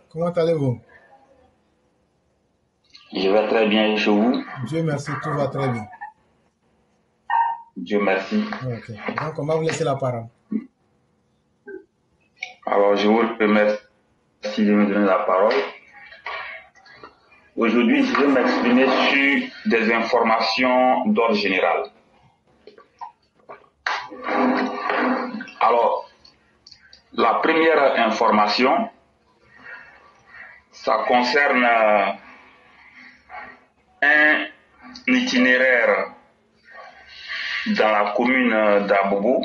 Comment allez-vous? Je vais très bien chez vous. Dieu merci, tout va très bien. Dieu merci. Ok. Donc, on va vous laisser la parole. Alors, je vous remercie de me donner la parole. Aujourd'hui, je vais m'exprimer sur des informations d'ordre général. Alors, la première information, ça concerne un itinéraire dans la commune d'Abobo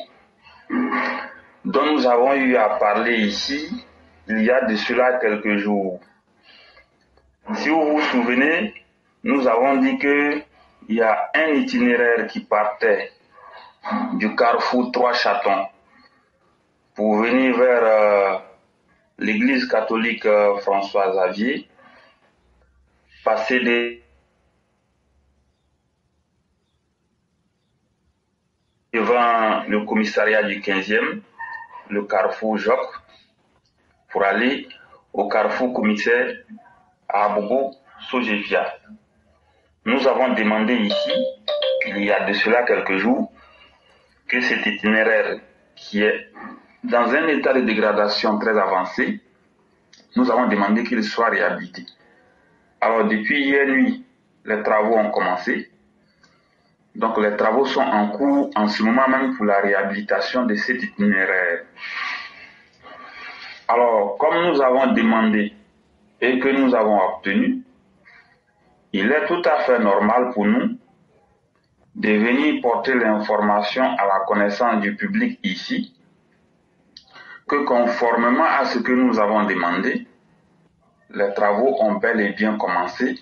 dont nous avons eu à parler ici il y a de cela quelques jours. Si vous vous souvenez, nous avons dit qu'il y a un itinéraire qui partait du carrefour Trois-Chatons pour venir vers l'église catholique François Xavier, passer devant le commissariat du 15e, le carrefour Joc, pour aller au carrefour commissaire à Abobo, Sogefia. Nous avons demandé ici, il y a de cela quelques jours, que cet itinéraire qui est dans un état de dégradation très avancé, nous avons demandé qu'il soit réhabilité. Alors depuis hier nuit, les travaux ont commencé. Donc les travaux sont en cours en ce moment même pour la réhabilitation de cet itinéraire. Alors comme nous avons demandé et que nous avons obtenu, il est tout à fait normal pour nous de venir porter l'information à la connaissance du public ici, que conformément à ce que nous avons demandé, les travaux ont bel et bien commencé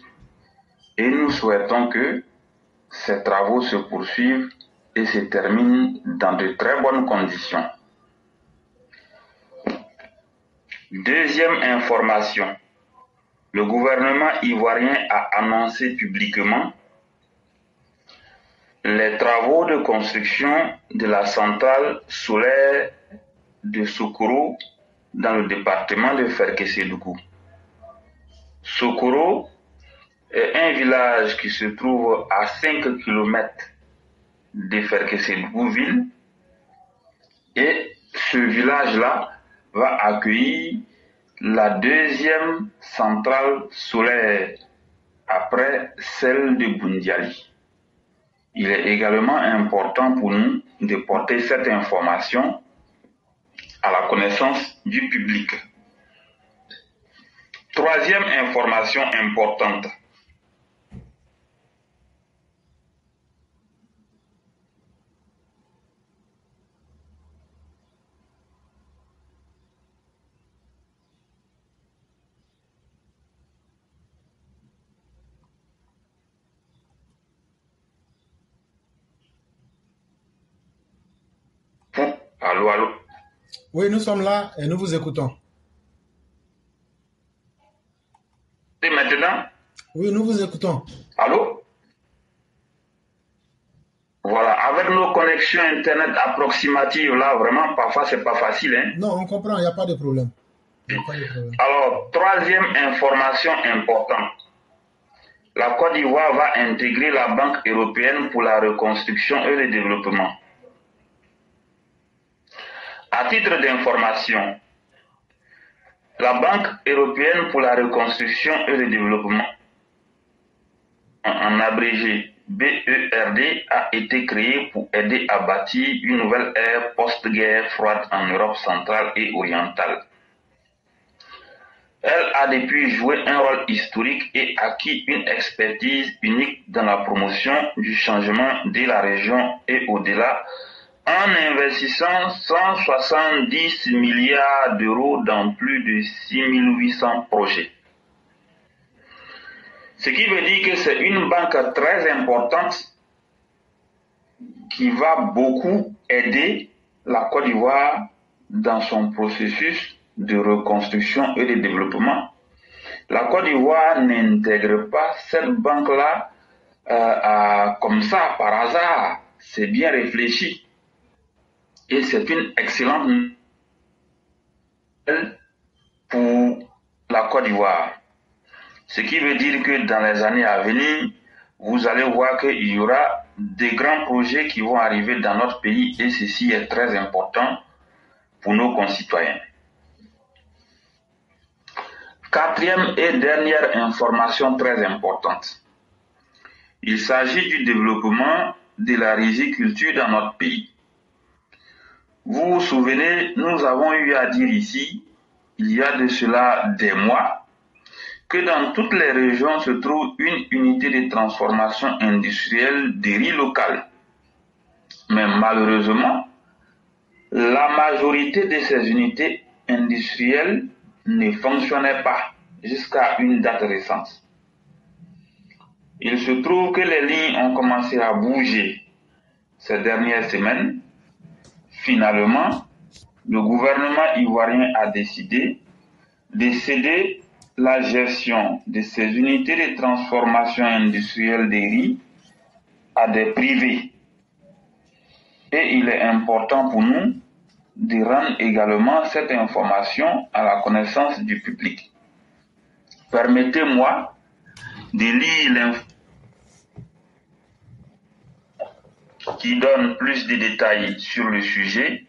et nous souhaitons que ces travaux se poursuivent et se terminent dans de très bonnes conditions. Deuxième information, le gouvernement ivoirien a annoncé publiquement les travaux de construction de la centrale solaire de Sokoro dans le département de Ferkessédougou. Sokoro est un village qui se trouve à 5 km de Ferkessédougou-ville et ce village-là va accueillir la deuxième centrale solaire après celle de Bundiali. Il est également important pour nous de porter cette information à la connaissance du public. Troisième information importante. Allô, allô. Oui, nous sommes là et nous vous écoutons. Et maintenant? Oui, nous vous écoutons. Allô? Voilà, avec nos connexions Internet approximatives, là, vraiment, parfois, c'est pas facile. Hein? Non, on comprend, il n'y a pas de problème. Alors, troisième information importante. La Côte d'Ivoire va intégrer la Banque européenne pour la reconstruction et le développement. À titre d'information, la Banque européenne pour la reconstruction et le développement, en abrégé BERD, a été créée pour aider à bâtir une nouvelle ère post-guerre froide en Europe centrale et orientale. Elle a depuis joué un rôle historique et acquis une expertise unique dans la promotion du changement de la région et au-delà, en investissant 170 milliards d'euros dans plus de 6800 projets. Ce qui veut dire que c'est une banque très importante qui va beaucoup aider la Côte d'Ivoire dans son processus de reconstruction et de développement. La Côte d'Ivoire n'intègre pas cette banque-là comme ça, par hasard. C'est bien réfléchi. Et c'est une excellente nouvelle pour la Côte d'Ivoire. Ce qui veut dire que dans les années à venir, vous allez voir qu'il y aura des grands projets qui vont arriver dans notre pays et ceci est très important pour nos concitoyens. Quatrième et dernière information très importante. Il s'agit du développement de la riziculture dans notre pays. Vous vous souvenez, nous avons eu à dire ici, il y a de cela des mois, que dans toutes les régions se trouve une unité de transformation industrielle de riz local. Mais malheureusement, la majorité de ces unités industrielles ne fonctionnaient pas jusqu'à une date récente. Il se trouve que les lignes ont commencé à bouger ces dernières semaines. Finalement, le gouvernement ivoirien a décidé de céder la gestion de ces unités de transformation industrielle des riz à des privés. Et il est important pour nous de rendre également cette information à la connaissance du public. Permettez-moi de lire l'information qui donne plus de détails sur le sujet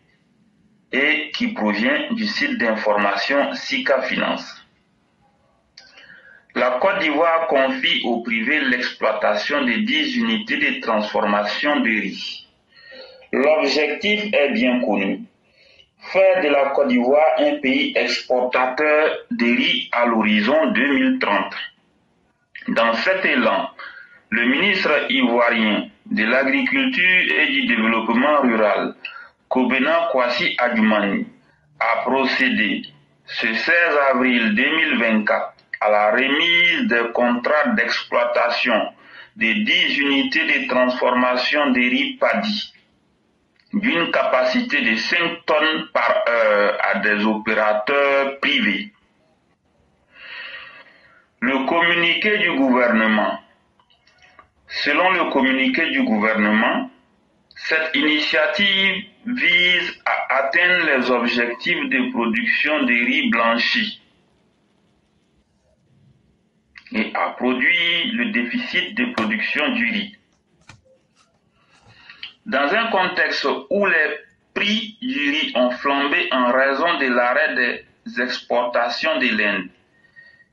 et qui provient du site d'information SICA Finance. La Côte d'Ivoire confie au privé l'exploitation de 10 unités de transformation de riz. L'objectif est bien connu. Faire de la Côte d'Ivoire un pays exportateur de riz à l'horizon 2030. Dans cet élan, le ministre ivoirien de l'Agriculture et du Développement rural, Kobena Kwasi Adjumani, a procédé ce 16 avril 2024 à la remise des contrats d'exploitation de 10 unités de transformation de riz paddy d'une capacité de 5 tonnes par heure à des opérateurs privés. Le communiqué du gouvernement. Selon le communiqué du gouvernement, cette initiative vise à atteindre les objectifs de production de riz blanchi et à produire le déficit de production du riz. Dans un contexte où les prix du riz ont flambé en raison de l'arrêt des exportations de l'Inde,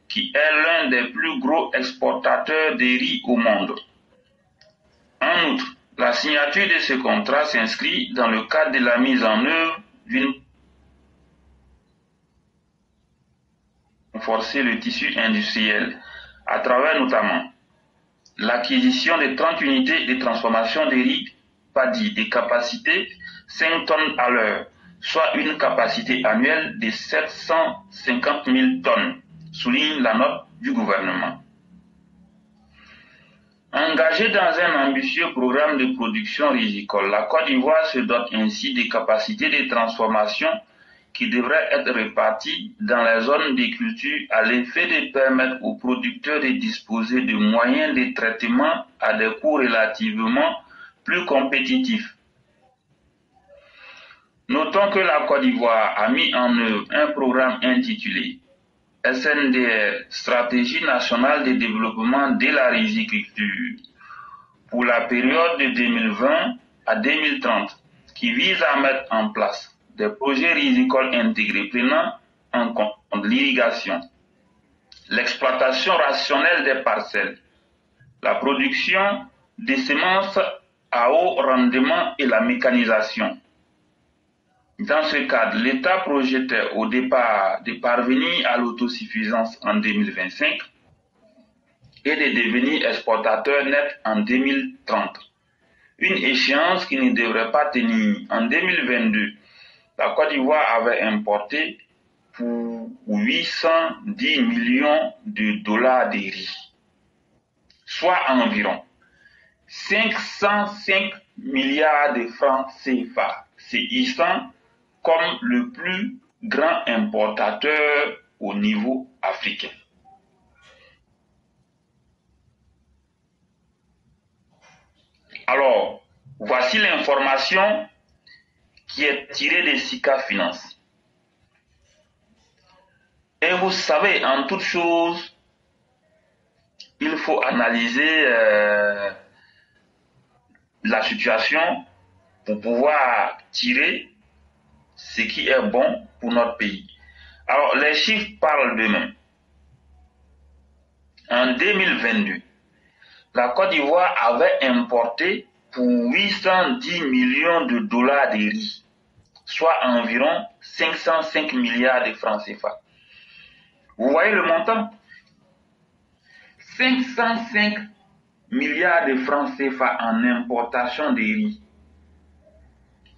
qui est l'un des plus gros exportateurs de riz au monde. En outre, la signature de ce contrat s'inscrit dans le cadre de la mise en œuvre d'une renforcer le tissu industriel à travers notamment l'acquisition de 30 unités de transformation de riz paddy de capacité 5 tonnes à l'heure, soit une capacité annuelle de 750 000 tonnes, souligne la note du gouvernement. Engagée dans un ambitieux programme de production rizicole, la Côte d'Ivoire se dote ainsi des capacités de transformation qui devraient être réparties dans les zones de culture à l'effet de permettre aux producteurs de disposer de moyens de traitement à des coûts relativement plus compétitifs. Notons que la Côte d'Ivoire a mis en œuvre un programme intitulé SNDR, Stratégie nationale de développement de la riziculture, pour la période de 2020 à 2030, qui vise à mettre en place des projets rizicoles intégrés prenant en compte l'irrigation, l'exploitation rationnelle des parcelles, la production des semences à haut rendement et la mécanisation. Dans ce cadre, l'État projetait au départ de parvenir à l'autosuffisance en 2025 et de devenir exportateur net en 2030. Une échéance qui ne devrait pas tenir. En 2022, la Côte d'Ivoire avait importé pour 810 millions de dollars de riz, soit environ 505 milliards de francs CFA, séissant comme le plus grand importateur au niveau africain. Alors, voici l'information qui est tirée de SICA Finance. Et vous savez, en toute chose, il faut analyser la situation pour pouvoir tirer ce qui est bon pour notre pays. Alors, les chiffres parlent d'eux-mêmes. En 2022, la Côte d'Ivoire avait importé pour 810 millions de dollars de riz, soit environ 505 milliards de francs CFA. Vous voyez le montant? 505 milliards de francs CFA en importation de riz.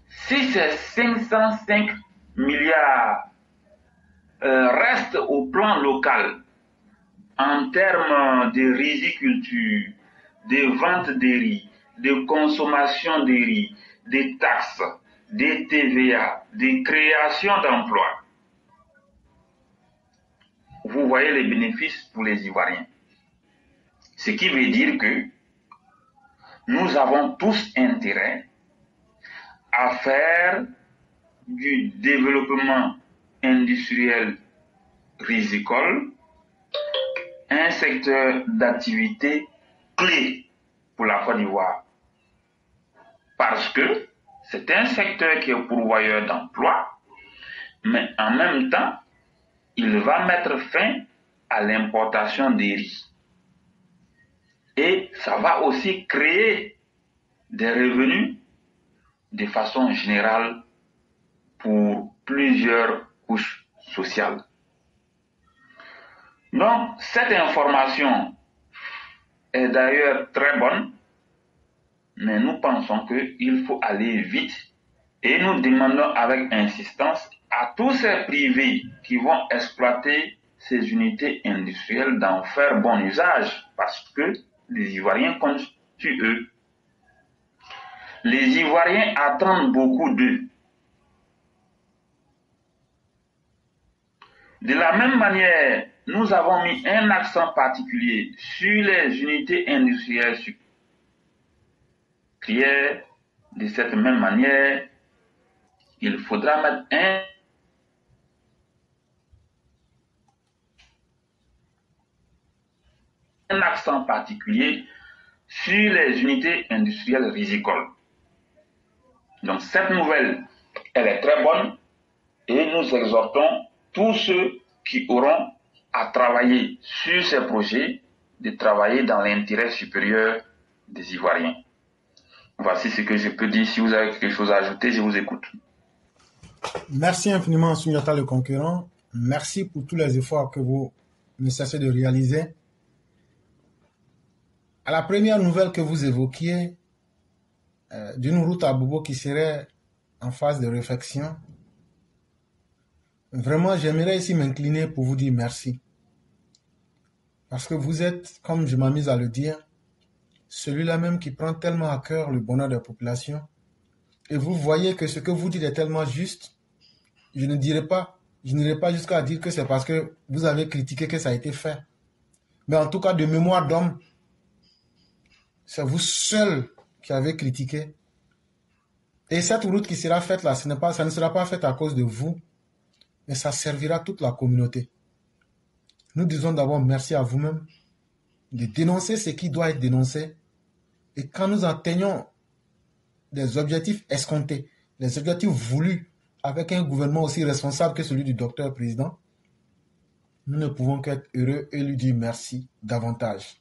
Si ces 505 milliards restent au plan local, en termes de riziculture, de vente de riz, de consommation de riz, de taxes, de TVA, de création d'emplois, vous voyez les bénéfices pour les Ivoiriens. Ce qui veut dire que nous avons tous intérêt à faire du développement industriel rizicole un secteur d'activité clé pour la Côte d'Ivoire. Parce que c'est un secteur qui est pourvoyeur d'emplois, mais en même temps, il va mettre fin à l'importation des riz. Et ça va aussi créer des revenus de façon générale pour plusieurs couches sociales. Donc, cette information est d'ailleurs très bonne, mais nous pensons qu'il faut aller vite et nous demandons avec insistance à tous ces privés qui vont exploiter ces unités industrielles d'en faire bon usage parce que les Ivoiriens comptent sur eux. Les Ivoiriens attendent beaucoup d'eux. De la même manière, nous avons mis un accent particulier sur les unités industrielles sucrières. De cette même manière, il faudra mettre un accent particulier sur les unités industrielles rizicoles. Donc cette nouvelle, elle est très bonne et nous exhortons tous ceux qui auront à travailler sur ces projets de travailler dans l'intérêt supérieur des Ivoiriens. Voici ce que je peux dire. Si vous avez quelque chose à ajouter, je vous écoute. Merci infiniment, Sundiata le Conquérant. Merci pour tous les efforts que vous ne cessez de réaliser. À la première nouvelle que vous évoquiez, d'une route à Bobo qui serait en phase de réflexion, vraiment, j'aimerais ici m'incliner pour vous dire merci. Parce que vous êtes, comme je m'amuse à le dire, celui-là même qui prend tellement à cœur le bonheur des populations. Et vous voyez que ce que vous dites est tellement juste. Je n'irai pas jusqu'à dire que c'est parce que vous avez critiqué que ça a été fait. Mais en tout cas, de mémoire d'homme, c'est vous seul qui avez critiqué. Et cette route qui sera faite là, ça ne sera pas faite à cause de vous, mais ça servira à toute la communauté. Nous disons d'abord merci à vous-même de dénoncer ce qui doit être dénoncé. Et quand nous atteignons des objectifs escomptés, des objectifs voulus avec un gouvernement aussi responsable que celui du docteur président, nous ne pouvons qu'être heureux et lui dire merci davantage.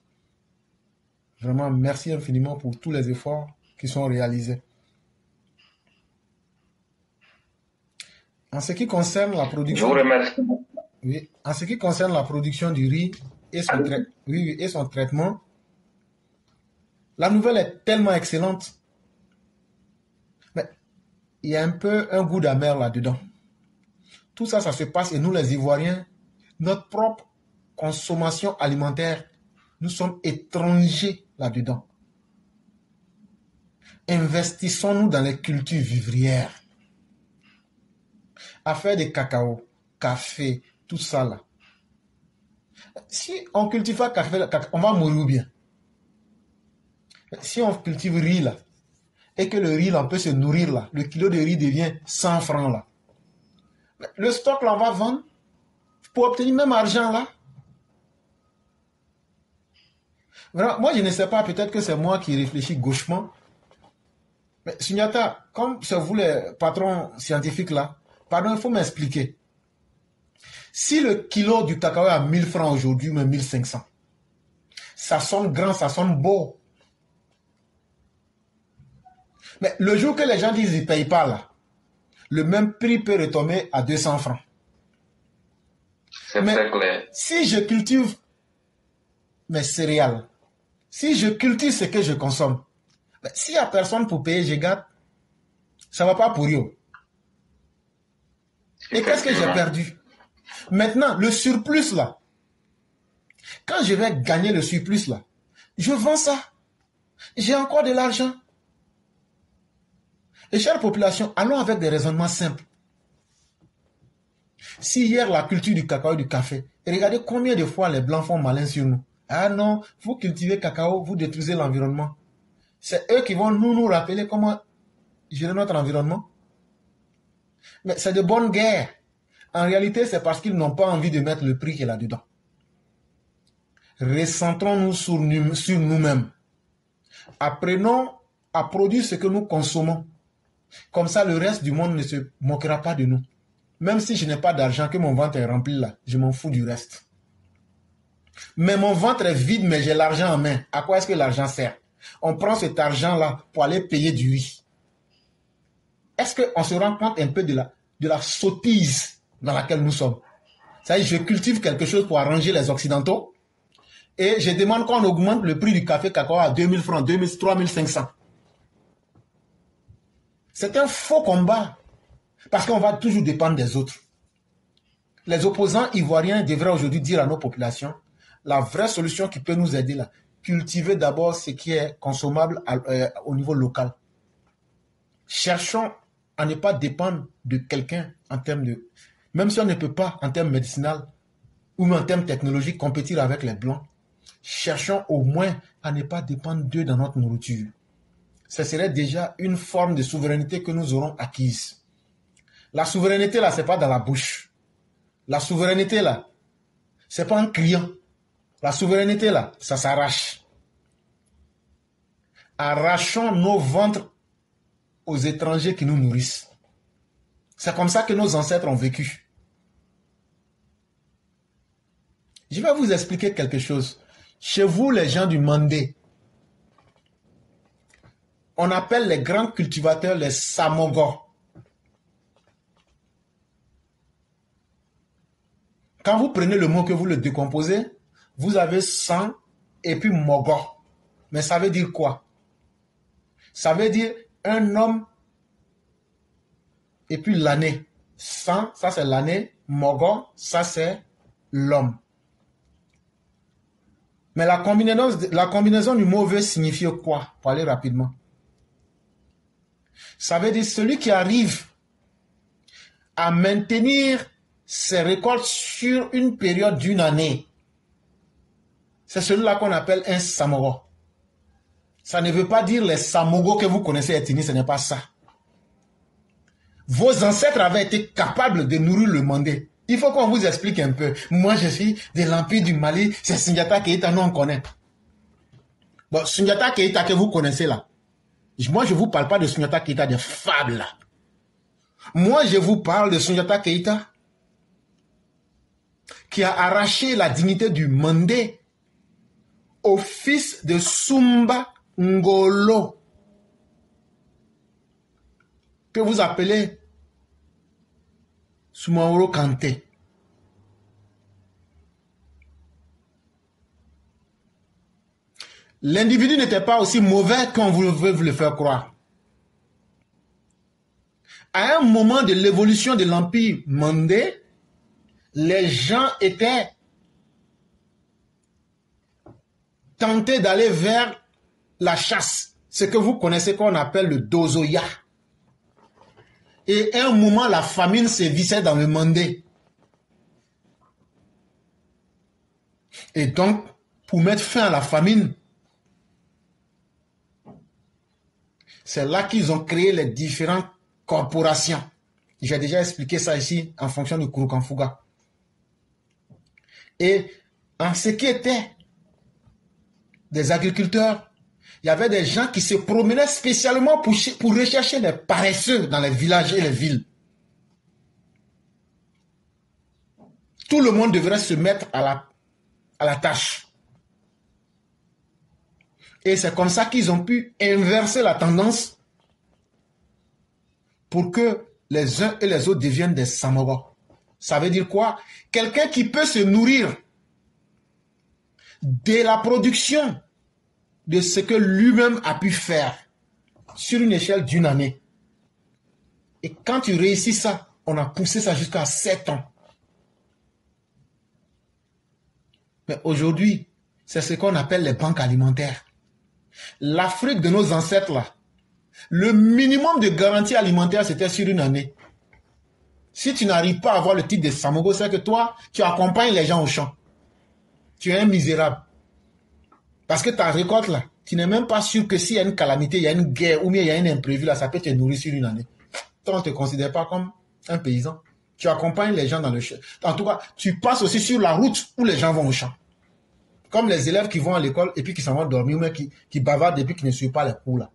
Vraiment, merci infiniment pour tous les efforts qui sont réalisés. En ce qui concerne la production... Je vous remercie. Oui, en ce qui concerne la production du riz et son traitement, la nouvelle est tellement excellente. Mais il y a un peu un goût d'amer là-dedans. Tout ça, ça se passe et nous, les Ivoiriens, notre propre consommation alimentaire, nous sommes étrangers là-dedans. Investissons-nous dans les cultures vivrières. À faire des cacao, café, tout ça là. Si on ne cultive pas café, on va mourir bien. Si on cultive riz là, et que le riz là, on peut se nourrir là, le kilo de riz devient 100 francs là. Le stock là, on va vendre pour obtenir même argent là. Vraiment, moi, je ne sais pas, peut-être que c'est moi qui réfléchis gauchement. Mais Sundiata, comme c'est vous les patrons scientifiques là, pardon, il faut m'expliquer. Si le kilo du cacao est à 1000 francs aujourd'hui, mais 1500, ça sonne grand, ça sonne beau. Mais le jour que les gens disent qu'ils ne payent pas là, le même prix peut retomber à 200 francs. C'est très clair. Si je cultive mes céréales, si je cultive ce que je consomme, s'il n'y a personne pour payer, je garde, ça ne va pas pourrir. Et qu'est-ce que j'ai perdu? Maintenant, le surplus là, quand je vais gagner le surplus là, je vends ça. J'ai encore de l'argent. Et chère population, allons avec des raisonnements simples. Si hier la culture du cacao et du café, regardez combien de fois les blancs font malin sur nous. Ah non, vous cultivez cacao, vous détruisez l'environnement. C'est eux qui vont nous rappeler comment gérer notre environnement. Mais c'est de bonne guerre. En réalité, c'est parce qu'ils n'ont pas envie de mettre le prix qu'il y a là-dedans. Recentrons-nous sur nous-mêmes. Apprenons à produire ce que nous consommons. Comme ça, le reste du monde ne se moquera pas de nous. Même si je n'ai pas d'argent, que mon ventre est rempli là, je m'en fous du reste. Mais mon ventre est vide, mais j'ai l'argent en main. À quoi est-ce que l'argent sert? On prend cet argent-là pour aller payer du riz. Est-ce qu'on se rend compte un peu de la sottise dans laquelle nous sommes? C'est-à-dire, je cultive quelque chose pour arranger les Occidentaux et je demande qu'on augmente le prix du café cacao à 2000 francs, 2000, 3500. C'est un faux combat parce qu'on va toujours dépendre des autres. Les opposants ivoiriens devraient aujourd'hui dire à nos populations la vraie solution qui peut nous aider là, cultiver d'abord ce qui est consommable au niveau local. Cherchons à ne pas dépendre de quelqu'un en termes de... Même si on ne peut pas, en termes médicinaux ou en termes technologiques, compétir avec les Blancs, cherchons au moins à ne pas dépendre d'eux dans notre nourriture. Ce serait déjà une forme de souveraineté que nous aurons acquise. La souveraineté, là, ce n'est pas dans la bouche. La souveraineté, là, ce n'est pas en criant. La souveraineté, là, ça s'arrache. Arrachons nos ventres aux étrangers qui nous nourrissent. C'est comme ça que nos ancêtres ont vécu. Je vais vous expliquer quelque chose. Chez vous, les gens du Mandé, on appelle les grands cultivateurs les Samogos. Quand vous prenez le mot que vous le décomposez, vous avez sang et puis mogo. Mais ça veut dire quoi? Ça veut dire un homme et puis l'année. Sang, ça c'est l'année. Mogo, ça c'est l'homme. Mais la combinaison du mot veut signifier quoi? Pour aller rapidement. Ça veut dire celui qui arrive à maintenir ses récoltes sur une période d'une année. C'est celui-là qu'on appelle un Samogo. Ça ne veut pas dire les Samogos que vous connaissez à Tini, ce n'est pas ça. Vos ancêtres avaient été capables de nourrir le Mandé. Il faut qu'on vous explique un peu. Moi, je suis de l'Empire du Mali, c'est Sundiata Keita, nous on connaît. Bon, Sundiata Keita que vous connaissez là. Moi, je ne vous parle pas de Sundiata Keita des fables là. Moi, je vous parle de Sundiata Keita qui a arraché la dignité du Mandé au fils de Sumba Ngolo, que vous appelez Soumaoro Kanté. L'individu n'était pas aussi mauvais qu'on veut le faire croire. À un moment de l'évolution de l'Empire Mandé, les gens étaient tentés d'aller vers la chasse, ce que vous connaissez qu'on appelle le dozoya. Et à un moment, la famine sévissait dans le Mandé. Et donc, pour mettre fin à la famine, c'est là qu'ils ont créé les différentes corporations. J'ai déjà expliqué ça ici en fonction du Kurukanfuga. Et en ce qui était des agriculteurs, il y avait des gens qui se promenaient spécialement pour rechercher les paresseux dans les villages et les villes. Tout le monde devrait se mettre à la tâche. Et c'est comme ça qu'ils ont pu inverser la tendance pour que les uns et les autres deviennent des Samoro. Ça veut dire quoi? Quelqu'un qui peut se nourrir de la production de ce que lui-même a pu faire sur une échelle d'une année. Et quand tu réussis ça, on a poussé ça jusqu'à 7 ans. Mais aujourd'hui, c'est ce qu'on appelle les banques alimentaires. L'Afrique de nos ancêtres, là, le minimum de garantie alimentaire, c'était sur une année. Si tu n'arrives pas à avoir le titre de Samoro, c'est que toi, tu accompagnes les gens au champ. Tu es un misérable. Parce que ta récolte, là, tu n'es même pas sûr que s'il y a une calamité, il y a une guerre, ou bien il y a un imprévu, là, ça peut te nourrir sur une année. Toi, on ne te considère pas comme un paysan. Tu accompagnes les gens dans le champ. En tout cas, tu passes aussi sur la route où les gens vont au champ. Comme les élèves qui vont à l'école et puis qui s'en vont dormir, ou même qui bavardent et puis qui ne suivent pas les cours, là.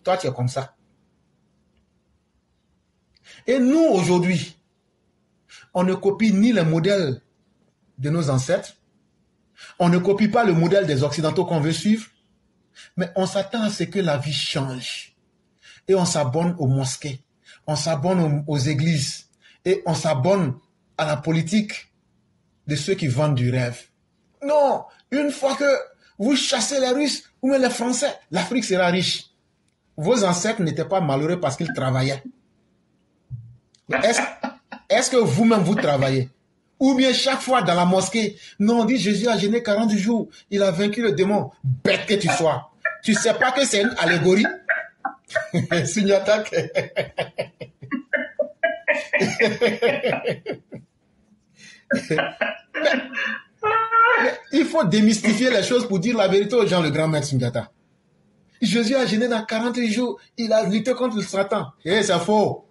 Toi, tu es comme ça. Et nous, aujourd'hui, on ne copie ni les modèles de nos ancêtres, on ne copie pas le modèle des Occidentaux qu'on veut suivre, mais on s'attend à ce que la vie change. Et on s'abonne aux mosquées, on s'abonne aux églises, et on s'abonne à la politique de ceux qui vendent du rêve. Non, une fois que vous chassez les Russes ou même les Français, l'Afrique sera riche. Vos ancêtres n'étaient pas malheureux parce qu'ils travaillaient. Est-ce que vous-même vous travaillez? Ou bien chaque fois dans la mosquée, non, on dit Jésus a jeûné 40 jours, il a vaincu le démon. Bête que tu sois. Tu sais pas que c'est une allégorie? Sunyata. Il faut démystifier les choses pour dire la vérité aux gens, le grand maître Sunyata. Jésus a jeûné dans 40 jours, il a lutté contre le Satan. Eh, c'est faux.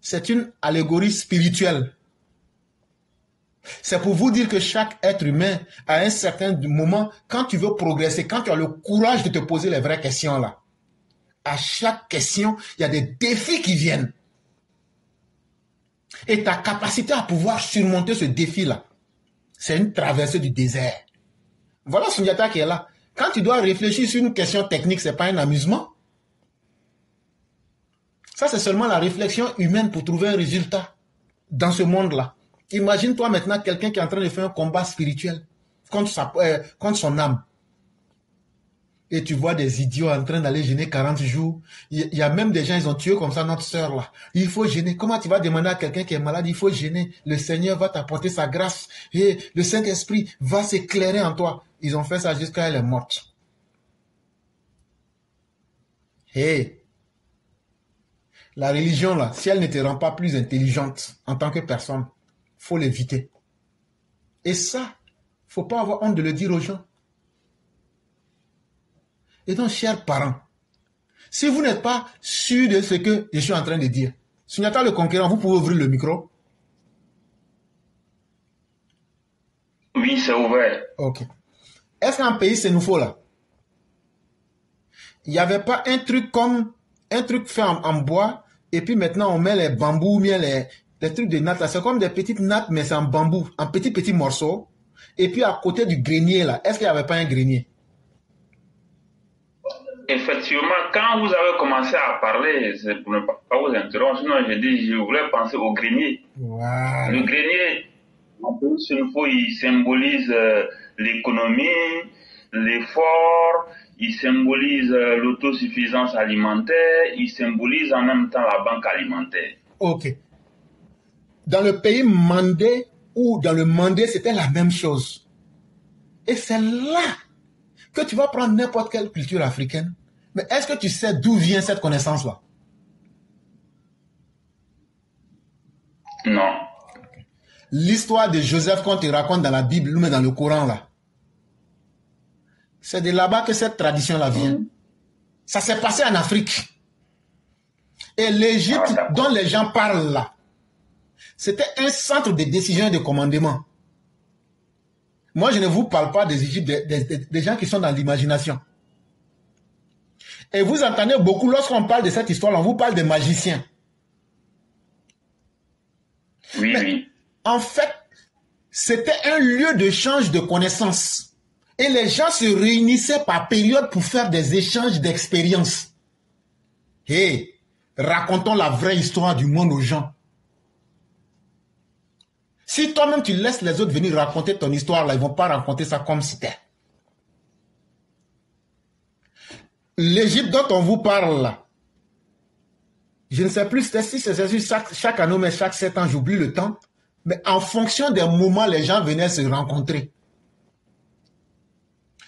C'est une allégorie spirituelle. C'est pour vous dire que chaque être humain, à un certain moment, quand tu veux progresser, quand tu as le courage de te poser les vraies questions là, à chaque question, il y a des défis qui viennent. Et ta capacité à pouvoir surmonter ce défi-là, c'est une traversée du désert. Voilà Sunyata qui est là. Quand tu dois réfléchir sur une question technique, ce n'est pas un amusement. Ça, c'est seulement la réflexion humaine pour trouver un résultat dans ce monde-là. Imagine-toi maintenant quelqu'un qui est en train de faire un combat spirituel contre son âme. Et tu vois des idiots en train d'aller jeûner 40 jours. Il y a même des gens, ils ont tué comme ça notre sœur là. Il faut jeûner. Comment tu vas demander à quelqu'un qui est malade? Il faut jeûner. Le Seigneur va t'apporter sa grâce. Et le Saint-Esprit va s'éclairer en toi. Ils ont fait ça jusqu'à elle est morte. Hey, la religion là, si elle ne te rend pas plus intelligente en tant que personne, faut l'éviter. Et ça, faut pas avoir honte de le dire aux gens. Et donc, chers parents, si vous n'êtes pas sûr de ce que je suis en train de dire, Sunyata le conquérant, vous pouvez ouvrir le micro? Oui, c'est ouvert. Ok. Est-ce qu'un pays Sénoufo là, il n'y avait pas un truc comme, un truc fait en bois, et puis maintenant on met les bambous, ou bien les trucs de nattes là, c'est comme des petites nattes, mais c'est en bambou, en petits morceaux, et puis à côté du grenier là, est-ce qu'il n'y avait pas un grenier? Effectivement, quand vous avez commencé à parler, c'est pour ne pas vous interrompre, sinon je voulais penser au grenier. Wow. Le grenier, en plus, il symbolise l'économie, l'effort, il symbolise l'autosuffisance alimentaire, il symbolise en même temps la banque alimentaire. Ok. Dans le pays Mandé ou dans le Mandé, c'était la même chose. Et c'est là que tu vas prendre n'importe quelle culture africaine. Mais est-ce que tu sais d'où vient cette connaissance-là? Non. L'histoire de Joseph qu'on te raconte dans la Bible ou dans le Coran, là, c'est de là-bas que cette tradition-là vient. Ça s'est passé en Afrique. Et l'Égypte dont les gens parlent là, c'était un centre de décision et de commandement. Moi, je ne vous parle pas des Égyptes, des gens qui sont dans l'imagination. Et vous entendez beaucoup, lorsqu'on parle de cette histoire, on vous parle des magiciens. Oui, Mais, oui. en fait, c'était un lieu d'échange de connaissances. Et les gens se réunissaient par période pour faire des échanges d'expériences. Et racontons la vraie histoire du monde aux gens. Si toi-même tu laisses les autres venir raconter ton histoire, là, ils ne vont pas raconter ça comme c'était. L'Égypte dont on vous parle là, je ne sais plus si c'est chaque année, mais chaque 7 ans, j'oublie le temps. Mais en fonction des moments, les gens venaient se rencontrer.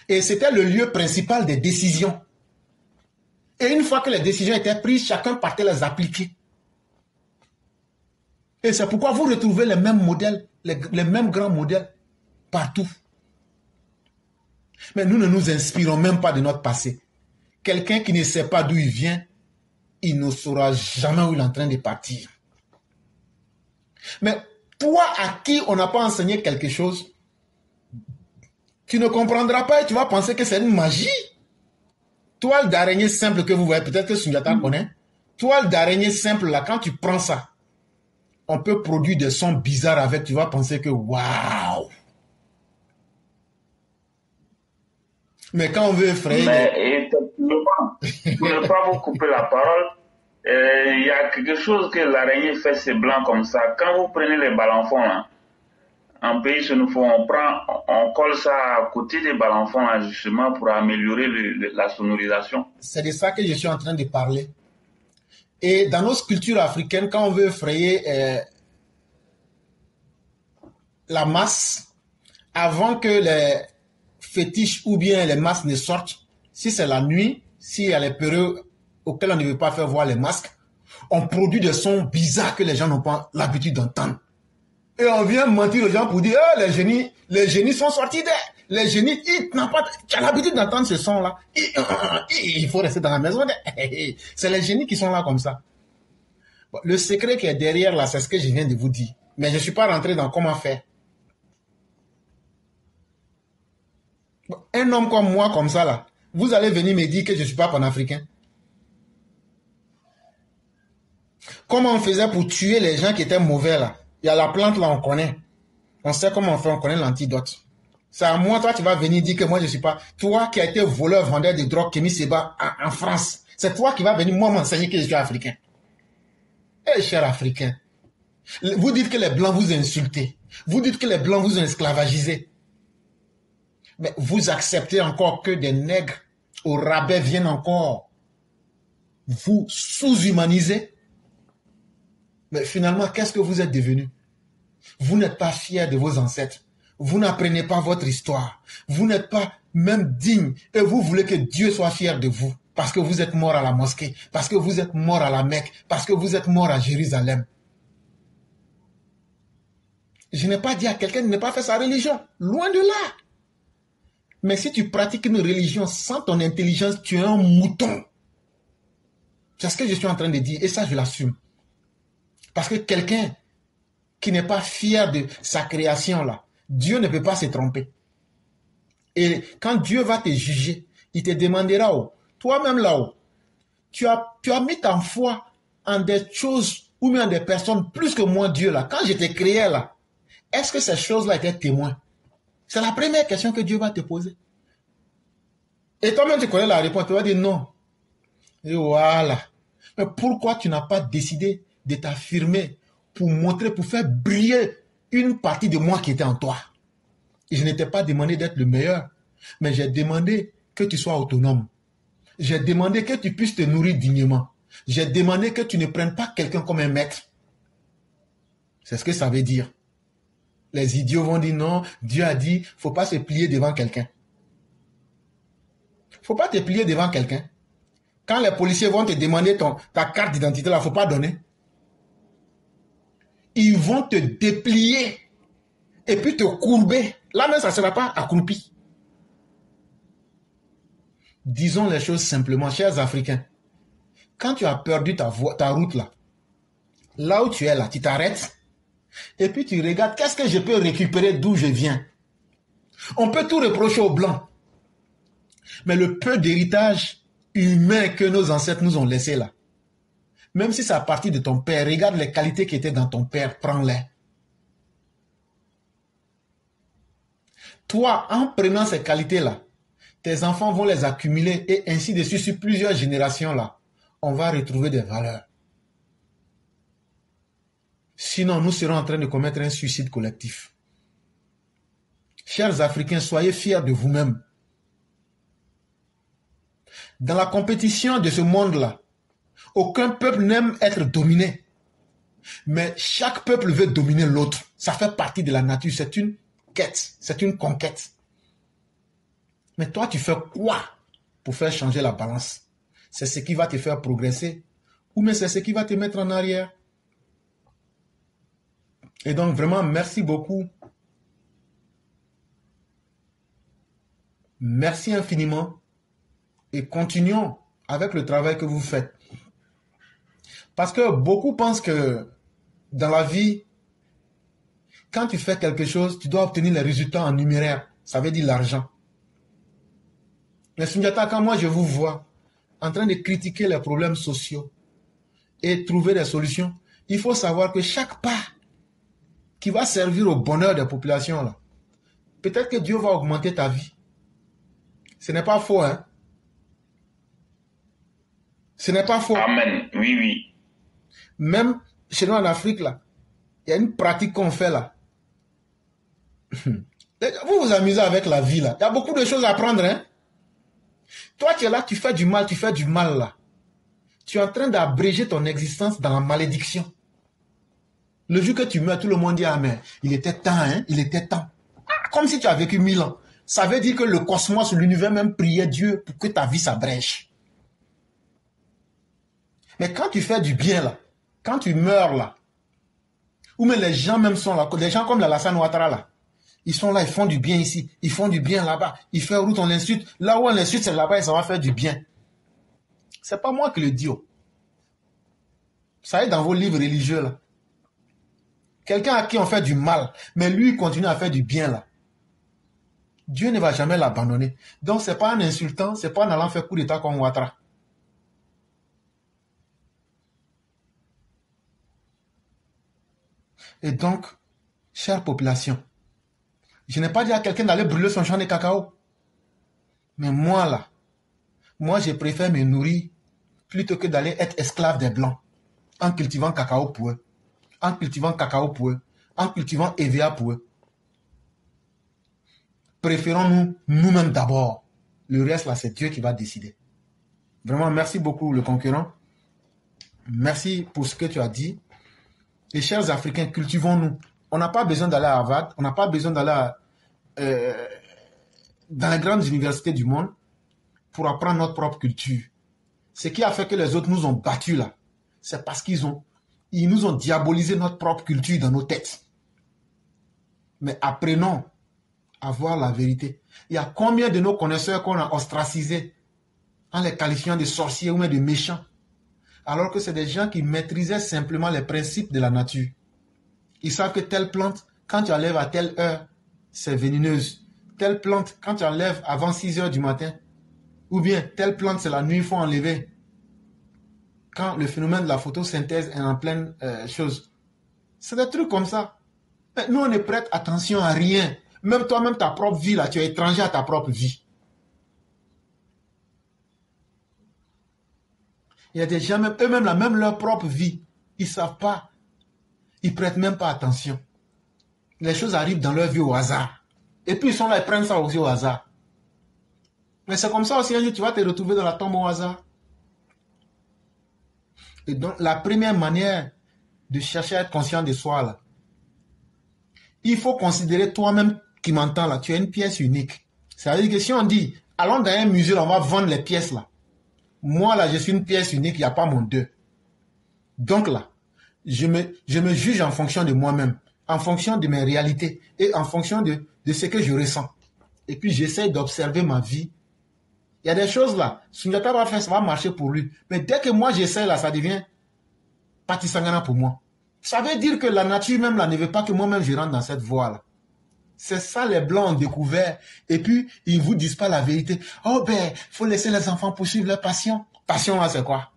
Et c'était le lieu principal des décisions. Et une fois que les décisions étaient prises, chacun partait les appliquer. Et c'est pourquoi vous retrouvez les mêmes modèles, les mêmes grands modèles partout. Mais nous ne nous inspirons même pas de notre passé. Quelqu'un qui ne sait pas d'où il vient, il ne saura jamais où il est en train de partir. Mais toi à qui on n'a pas enseigné quelque chose, tu ne comprendras pas et tu vas penser que c'est une magie. Toile d'araignée simple que vous voyez, peut-être que Sundiata connaît. Toile d'araignée simple, là, quand tu prends ça, on peut produire des sons bizarres avec, tu vas penser que waouh. Mais quand on veut effrayer... Mais pour ne pas vous couper la parole, il y a quelque chose que l'araignée fait, c'est blanc comme ça. Quand vous prenez les balançons, là, en pays chez nous, on colle ça à côté des balançons, là, justement, pour améliorer la sonorisation. C'est de ça que je suis en train de parler. Et dans nos cultures africaines, quand on veut effrayer la masse, avant que les fétiches ou bien les masques ne sortent, si c'est la nuit, s'il y a les périodes auxquelles on ne veut pas faire voir les masques, on produit des sons bizarres que les gens n'ont pas l'habitude d'entendre. Et on vient mentir aux gens pour dire oh, les génies sont sortis d'air. Les génies, tu as l'habitude d'entendre ce son-là. Il faut rester dans la maison. C'est les génies qui sont là comme ça. Bon, le secret qui est derrière là, c'est ce que je viens de vous dire. Mais je ne suis pas rentré dans comment faire. Bon, un homme comme moi, comme ça là, vous allez venir me dire que je ne suis pas panafricain. Comment on faisait pour tuer les gens qui étaient mauvais là? Il y a la plante là, on connaît. On sait comment on fait, on connaît l'antidote. C'est à moi, toi, tu vas venir dire que moi, je ne suis pas... Toi qui as été voleur, vendeur de drogue, Kémy Séba en France, c'est toi qui vas venir, moi, m'enseigner que je suis africain. Eh, cher Africain, vous dites que les Blancs vous insultent. Vous dites que les Blancs vous ont esclavagisé. Mais vous acceptez encore que des nègres au rabais viennent encore vous sous-humaniser. Mais finalement, qu'est-ce que vous êtes devenus? Vous n'êtes pas fiers de vos ancêtres. Vous n'apprenez pas votre histoire. Vous n'êtes pas même digne. Et vous voulez que Dieu soit fier de vous. Parce que vous êtes mort à la mosquée. Parce que vous êtes mort à la Mecque. Parce que vous êtes mort à Jérusalem. Je n'ai pas dit à quelqu'un de ne pas faire sa religion. Loin de là. Mais si tu pratiques une religion sans ton intelligence, tu es un mouton. C'est ce que je suis en train de dire. Et ça, je l'assume. Parce que quelqu'un qui n'est pas fier de sa création là, Dieu ne peut pas se tromper. Et quand Dieu va te juger, il te demandera, oh, toi-même là-haut, tu as mis ta foi en des choses ou bien en des personnes plus que moi, Dieu là. Quand je t'ai créé là, est-ce que ces choses-là étaient témoins? C'est la première question que Dieu va te poser. Et toi-même tu connais la réponse, tu vas dire non. Et voilà. Mais pourquoi tu n'as pas décidé de t'affirmer pour montrer, pour faire briller une partie de moi qui était en toi? Et je ne t'ai pas demandé d'être le meilleur, mais j'ai demandé que tu sois autonome. J'ai demandé que tu puisses te nourrir dignement. J'ai demandé que tu ne prennes pas quelqu'un comme un maître. C'est ce que ça veut dire. Les idiots vont dire non, Dieu a dit, il ne faut pas se plier devant quelqu'un. Il ne faut pas te plier devant quelqu'un. Quand les policiers vont te demander ta carte d'identité, il ne faut pas donner. Ils vont te déplier et puis te courber. Là même, ça ne sera pas accroupi. Disons les choses simplement, chers Africains. Quand tu as perdu ta route là où tu es là, tu t'arrêtes et puis tu regardes, qu'est-ce que je peux récupérer d'où je viens? On peut tout reprocher aux Blancs. Mais le peu d'héritage humain que nos ancêtres nous ont laissé là, même si c'est à partir de ton père, regarde les qualités qui étaient dans ton père, prends-les. Toi, en prenant ces qualités-là, tes enfants vont les accumuler et ainsi de suite sur plusieurs générations là, on va retrouver des valeurs. Sinon, nous serons en train de commettre un suicide collectif. Chers Africains, soyez fiers de vous-même. Dans la compétition de ce monde-là, aucun peuple n'aime être dominé. Mais chaque peuple veut dominer l'autre. Ça fait partie de la nature. C'est une quête. C'est une conquête. Mais toi, tu fais quoi pour faire changer la balance? C'est ce qui va te faire progresser ou mais c'est ce qui va te mettre en arrière? Et donc, vraiment, merci beaucoup. Merci infiniment. Et continuons avec le travail que vous faites. Parce que beaucoup pensent que dans la vie, quand tu fais quelque chose, tu dois obtenir les résultats en numéraire. Ça veut dire l'argent. Mais Sundiata, quand moi je vous vois en train de critiquer les problèmes sociaux et trouver des solutions, il faut savoir que chaque pas qui va servir au bonheur des populations, là, peut-être que Dieu va augmenter ta vie. Ce n'est pas faux, hein? Ce n'est pas faux. Amen. Oui, oui. Même chez nous en Afrique, là, il y a une pratique qu'on fait là. Vous vous amusez avec la vie là. Il y a beaucoup de choses à apprendre, hein? Toi, tu es là, tu fais du mal là. Tu es en train d'abréger ton existence dans la malédiction. Le jour que tu meurs, tout le monde dit amen. Il était temps, hein? Il était temps. Comme si tu as vécu 1000 ans. Ça veut dire que le cosmos, l'univers même priait Dieu pour que ta vie s'abrège. Mais quand tu fais du bien là, quand tu meurs là, ou même les gens même sont là, des gens comme Alassane Ouattara là, ils sont là, ils font du bien ici, ils font du bien là-bas, ils font route, on l'insulte, là où on l'insulte, c'est là-bas et ça va faire du bien. C'est pas moi qui le dis. Ça est dans vos livres religieux là. Quelqu'un à qui on fait du mal, mais lui il continue à faire du bien là. Dieu ne va jamais l'abandonner. Donc c'est pas en insultant, c'est pas en allant faire coup d'état comme Ouattara. Et donc, chère population, je n'ai pas dit à quelqu'un d'aller brûler son champ de cacao. Mais moi, là, moi, je préfère me nourrir plutôt que d'aller être esclave des Blancs en cultivant cacao pour eux, en cultivant cacao pour eux, en cultivant EVA pour eux. Préférons-nous nous-mêmes d'abord. Le reste, là, c'est Dieu qui va décider. Vraiment, merci beaucoup, le concurrent. Merci pour ce que tu as dit. Les chers Africains, cultivons-nous. On n'a pas besoin d'aller à Harvard, on n'a pas besoin d'aller dans les grandes universités du monde pour apprendre notre propre culture. Ce qui a fait que les autres nous ont battus là, c'est parce qu'ils nous ont diabolisé notre propre culture dans nos têtes. Mais apprenons à voir la vérité. Il y a combien de nos connaisseurs qu'on a ostracisés en les qualifiant de sorciers ou même de méchants, alors que c'est des gens qui maîtrisaient simplement les principes de la nature. Ils savent que telle plante, quand tu enlèves à telle heure, c'est vénéneuse. Telle plante, quand tu enlèves avant 6 heures du matin, ou bien telle plante, c'est la nuit, il faut enlever. Quand le phénomène de la photosynthèse est en pleine chose. C'est des trucs comme ça. Mais nous, on ne prête attention à rien. Même toi-même, ta propre vie, là, tu es étranger à ta propre vie. Il y a des gens, eux-mêmes, là, même leur propre vie, ils ne savent pas. Ils ne prêtent même pas attention. Les choses arrivent dans leur vie au hasard. Et puis ils sont là, ils prennent ça aussi au hasard. Mais c'est comme ça aussi, un jour, tu vas te retrouver dans la tombe au hasard. Et donc, la première manière de chercher à être conscient de soi, là, il faut considérer toi-même qui m'entends là, tu es une pièce unique. C'est-à-dire que si on dit, allons dans un musée, là, on va vendre les pièces là. Moi là, je suis une pièce unique, il n'y a pas mon deux. Donc là, je me juge en fonction de moi-même, en fonction de mes réalités et en fonction de ce que je ressens. Et puis j'essaie d'observer ma vie. Il y a des choses là, Sundiata va faire, ça va marcher pour lui. Mais dès que moi j'essaie là, ça devient Patisangana pour moi. Ça veut dire que la nature même là ne veut pas que moi-même je rentre dans cette voie là. C'est ça les Blancs ont découvert. Et puis, ils ne vous disent pas la vérité. Oh ben, il faut laisser les enfants poursuivre leur passion. Passion là, c'est quoi?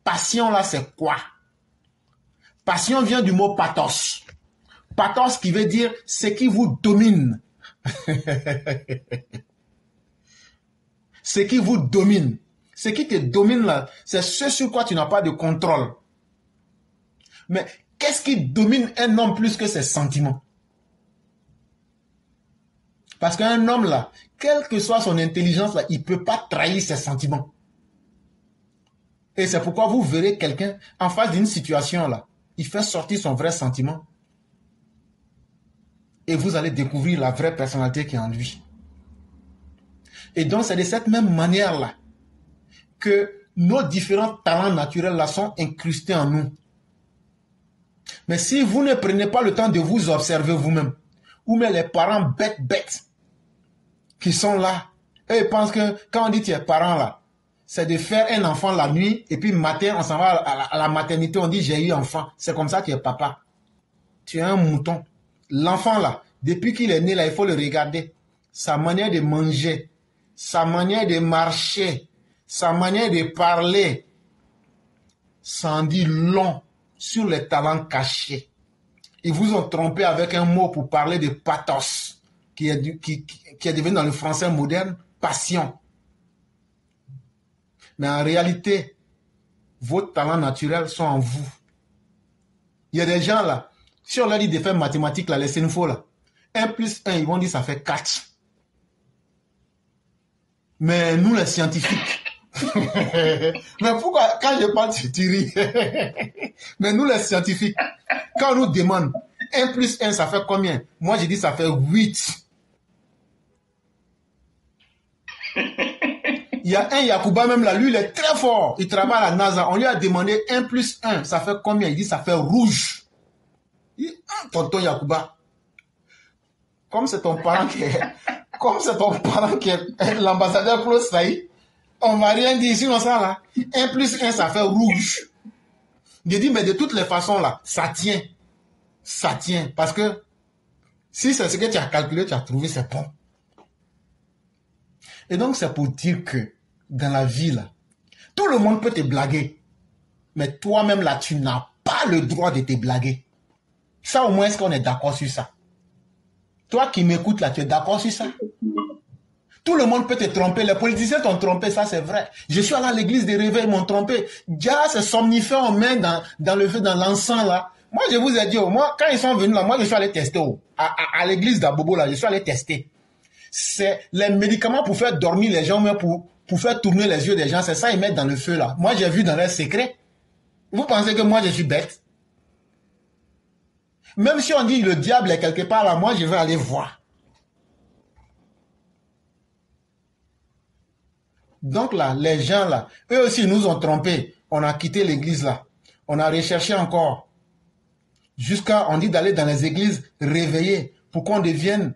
Passion là, c'est quoi? Passion vient du mot pathos. Pathos qui veut dire ce qui vous domine. Ce qui vous domine. Ce qui te domine là, c'est ce sur quoi tu n'as pas de contrôle. Mais qu'est-ce qui domine un homme plus que ses sentiments? Parce qu'un homme là, quelle que soit son intelligence là, il ne peut pas trahir ses sentiments. Et c'est pourquoi vous verrez quelqu'un en face d'une situation là, il fait sortir son vrai sentiment. Et vous allez découvrir la vraie personnalité qui est en lui. Et donc c'est de cette même manière là que nos différents talents naturels là sont incrustés en nous. Mais si vous ne prenez pas le temps de vous observer vous-même, ou même les parents bêtes qui sont là, eux ils pensent que quand on dit tu es parent là, c'est de faire un enfant la nuit et puis matin on s'en va à la maternité, on dit j'ai eu enfant. C'est comme ça que tu es papa. Tu es un mouton. L'enfant là, depuis qu'il est né là, il faut le regarder. Sa manière de manger, sa manière de marcher, sa manière de parler, ça en dit long sur les talents cachés. Ils vous ont trompé avec un mot pour parler de pathos, qui est devenu dans le français moderne passion. Mais en réalité, vos talents naturels sont en vous. Il y a des gens là, si on leur dit de faire mathématiques, là, les sénifaux là, 1 plus 1, ils vont dire ça fait 4. Mais nous les scientifiques, mais pourquoi quand je parle tu ris? Mais nous les scientifiques, quand on nous demande 1 plus 1 ça fait combien? Moi je dis ça fait 8. Il y a un Yacouba même là, lui il est très fort, il travaille à la NASA, on lui a demandé 1 plus 1 ça fait combien? Il dit ça fait rouge. Il dit, tonton Yacouba, comme c'est ton parent qui est l'ambassadeur Claude Saï, on va rien dire, sinon ça là, 1 plus 1 ça fait rouge. Je dis mais de toutes les façons là, ça tient, parce que si c'est ce que tu as calculé, tu as trouvé, c'est bon. Et donc c'est pour dire que dans la vie là, tout le monde peut te blaguer, mais toi-même là, tu n'as pas le droit de te blaguer. Ça au moins, est-ce qu'on est d'accord sur ça? Toi qui m'écoutes là, tu es d'accord sur ça? Tout le monde peut te tromper. Les politiciens t'ont trompé, ça c'est vrai. Je suis allé à l'église des réveils, ils m'ont trompé. Déjà, ces somnifères on met dans le feu, dans l'encens là. Moi, je vous ai dit, moi, quand ils sont venus là, moi, je suis allé tester. À l'église d'Abobo là, je suis allé tester. C'est les médicaments pour faire dormir les gens, mais pour faire tourner les yeux des gens, c'est ça ils mettent dans le feu là. Moi, j'ai vu dans leur secret. Vous pensez que moi, je suis bête? Même si on dit le diable est quelque part là, moi, je vais aller voir. Donc là, les gens là, eux aussi nous ont trompés. On a quitté l'église là. On a recherché encore. Jusqu'à, on dit d'aller dans les églises réveillées pour qu'on devienne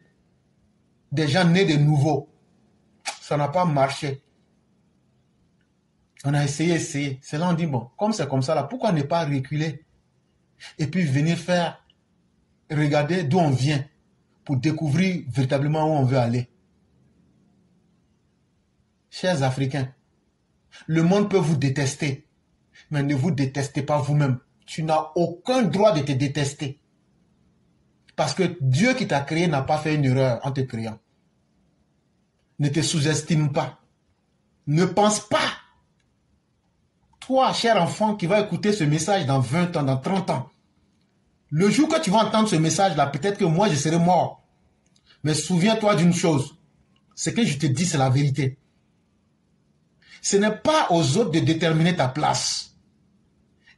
des gens nés de nouveau. Ça n'a pas marché. On a essayé. C'est là on dit, bon, comme c'est comme ça là, pourquoi ne pas reculer? Et puis venir faire, regarder d'où on vient pour découvrir véritablement où on veut aller. Chers Africains, le monde peut vous détester, mais ne vous détestez pas vous-même. Tu n'as aucun droit de te détester. Parce que Dieu qui t'a créé n'a pas fait une erreur en te créant. Ne te sous-estime pas. Ne pense pas. Toi, cher enfant, qui va écouter ce message dans 20 ans, dans 30 ans, le jour que tu vas entendre ce message-là, peut-être que moi, je serai mort. Mais souviens-toi d'une chose. Ce que je te dis, c'est la vérité. Ce n'est pas aux autres de déterminer ta place.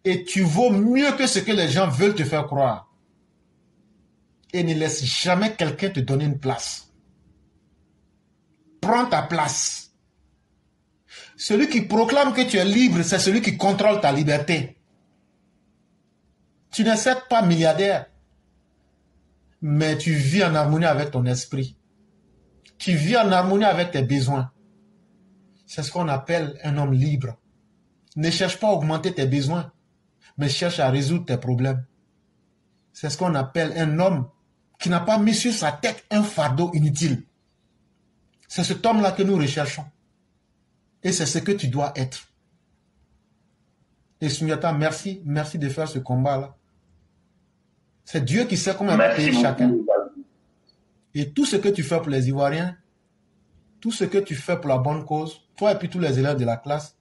Et tu vaux mieux que ce que les gens veulent te faire croire. Et ne laisse jamais quelqu'un te donner une place. Prends ta place. Celui qui proclame que tu es libre, c'est celui qui contrôle ta liberté. Tu n'es certes pas milliardaire, mais tu vis en harmonie avec ton esprit. Tu vis en harmonie avec tes besoins. C'est ce qu'on appelle un homme libre. Ne cherche pas à augmenter tes besoins, mais cherche à résoudre tes problèmes. C'est ce qu'on appelle un homme qui n'a pas mis sur sa tête un fardeau inutile. C'est cet homme-là que nous recherchons. Et c'est ce que tu dois être. Et Sundiata, merci de faire ce combat-là. C'est Dieu qui sait comment payer chacun. Et tout ce que tu fais pour les Ivoiriens, tout ce que tu fais pour la bonne cause, toi et puis tous les élèves de la classe,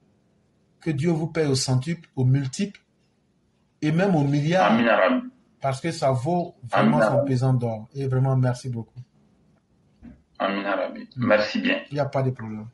que Dieu vous paye au centuple, au multiple, et même au milliard. Amin. Parce que ça vaut vraiment son pesant d'or. Et vraiment, merci beaucoup. Amin Arabi. Merci bien. Il n'y a pas de problème.